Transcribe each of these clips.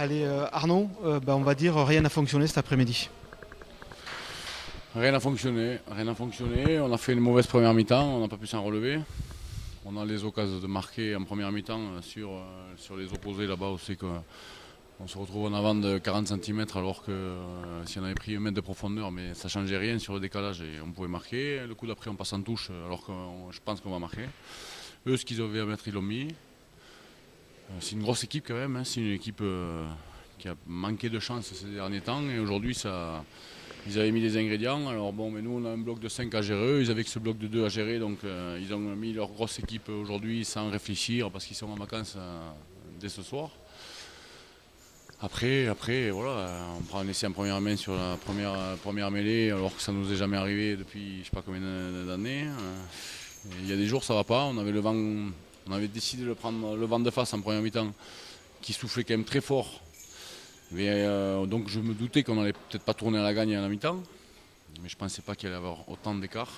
Allez, Arnaud, on va dire rien n'a fonctionné cet après-midi. Rien n'a fonctionné, rien n'a fonctionné. On a fait une mauvaise première mi-temps, on n'a pas pu s'en relever. On a les occasions de marquer en première mi-temps sur les opposés là-bas aussi qu'on se retrouve en avant de 40 cm alors que si on avait pris 1 mètre de profondeur, mais ça ne changeait rien sur le décalage et on pouvait marquer. Le coup d'après on passe en touche alors que je pense qu'on va marquer. Eux ce qu'ils avaient à mettre ils l'ont mis. C'est une grosse équipe quand même, hein. C'est une équipe qui a manqué de chance ces derniers temps et aujourd'hui ils avaient mis des ingrédients. Alors bon, mais nous on a un bloc de 5 à gérer, eux ils avaient que ce bloc de 2 à gérer, donc ils ont mis leur grosse équipe aujourd'hui sans réfléchir parce qu'ils sont en vacances dès ce soir. Après, voilà, on prend un essai en première main sur la première mêlée alors que ça nous est jamais arrivé depuis je sais pas combien d'années. Il y a des jours ça va pas, on avait le vent, on avait décidé de prendre le vent de face en première mi-temps qui soufflait quand même très fort. Mais, donc je me doutais qu'on allait peut-être pas tourner à la gagne à la mi-temps, mais je pensais pas qu'il allait y avoir autant d'écart.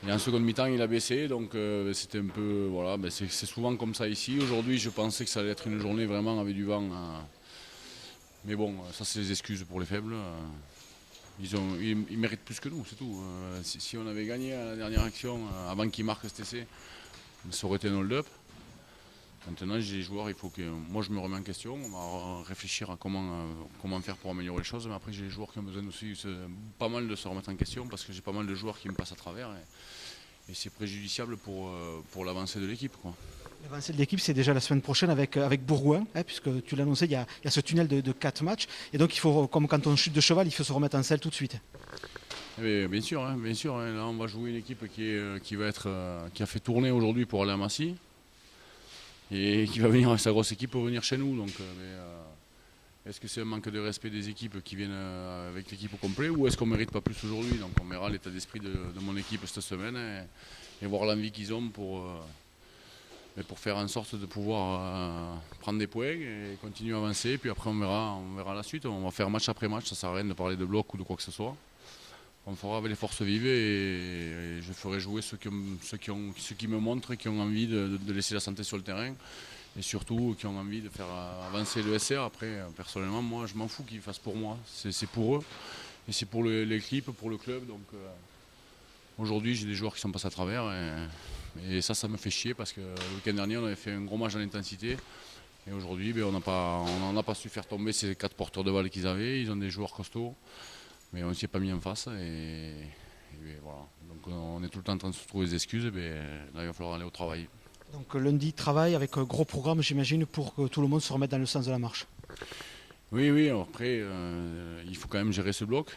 Et en seconde mi-temps il a baissé, donc c'était un peu voilà, c'est souvent comme ça ici. Aujourd'hui je pensais que ça allait être une journée vraiment avec du vent. Mais bon, ça c'est des excuses pour les faibles. Ils méritent plus que nous, c'est tout. Si on avait gagné à la dernière action avant qu'ils marquent cet essai, ça aurait été un hold-up. Maintenant, j'ai des joueurs, il faut que. Moi, je me remets en question. On va réfléchir à comment faire pour améliorer les choses. Mais après, j'ai des joueurs qui ont besoin aussi pas mal de se remettre en question parce que j'ai pas mal de joueurs qui me passent à travers et c'est préjudiciable pour l'avancée de l'équipe, quoi. L'avancée de l'équipe, c'est déjà la semaine prochaine avec Bourgoin, hein, puisque tu l'as annoncé, il y a ce tunnel de 4 matchs. Et donc, il faut, comme quand on chute de cheval, il faut se remettre en selle tout de suite. Bien sûr, hein, bien sûr. Hein. Là, on va jouer une équipe qui a fait tourner aujourd'hui pour aller à Massy et qui va venir avec sa grosse équipe pour venir chez nous. Donc, est-ce que c'est un manque de respect des équipes qui viennent avec l'équipe au complet ou est-ce qu'on ne mérite pas plus aujourd'hui? Donc on verra l'état d'esprit de mon équipe cette semaine et voir l'envie qu'ils ont pour faire en sorte de pouvoir prendre des points et continuer à avancer. Puis après on verra la suite. On va faire match après match, ça ne sert à rien de parler de bloc ou de quoi que ce soit. On fera avec les forces vives et je ferai jouer ceux qui me montrent et qui ont envie de laisser la santé sur le terrain. Et surtout qui ont envie de faire avancer le SR. Après, personnellement, moi, je m'en fous qu'ils fassent pour moi. C'est pour eux. Et c'est pour l'équipe, pour le club. Donc aujourd'hui, j'ai des joueurs qui sont passés à travers. Et ça me fait chier parce que le week-end dernier, on avait fait un gros match à l'intensité. Et aujourd'hui, on n'a pas su faire tomber ces 4 porteurs de balles qu'ils avaient. Ils ont des joueurs costauds. Mais on ne s'y est pas mis en face. Et voilà. Donc on est tout le temps en train de se trouver des excuses. Et là, il va falloir aller au travail. Donc lundi, travail avec un gros programme, j'imagine, pour que tout le monde se remette dans le sens de la marche. Oui, alors après, il faut quand même gérer ce bloc.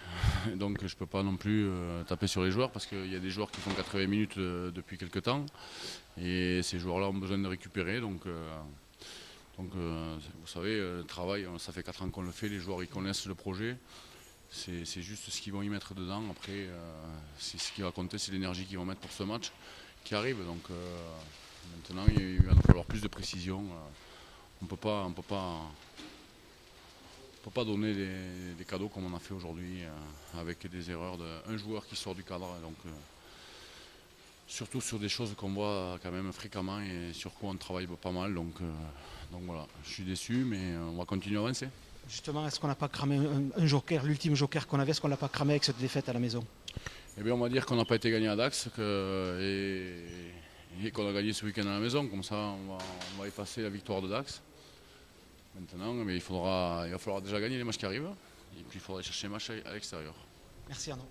Donc je ne peux pas non plus taper sur les joueurs parce qu'il y a des joueurs qui font 80 minutes depuis quelques temps. Et ces joueurs-là ont besoin de récupérer. Donc vous savez, le travail, ça fait 4 ans qu'on le fait, les joueurs ils connaissent le projet. C'est juste ce qu'ils vont y mettre dedans. Après, ce qui va compter, c'est l'énergie qu'ils vont mettre pour ce match qui arrive. Donc maintenant, il va nous falloir plus de précision. On ne peut pas donner des cadeaux comme on a fait aujourd'hui avec des erreurs d'un joueur qui sort du cadre. Donc, surtout sur des choses qu'on voit quand même fréquemment et sur quoi on travaille pas mal. Donc voilà, je suis déçu, mais on va continuer à avancer. Justement, est-ce qu'on n'a pas cramé un joker, l'ultime joker qu'on avait, est-ce qu'on ne l'a pas cramé avec cette défaite à la maison? Eh bien, on va dire qu'on n'a pas été gagné à Dax et qu'on a gagné ce week-end à la maison. Comme ça, on va effacer la victoire de Dax. Maintenant, mais il va falloir déjà gagner les matchs qui arrivent. Et puis il faudra chercher les matchs à l'extérieur. Merci Arnaud.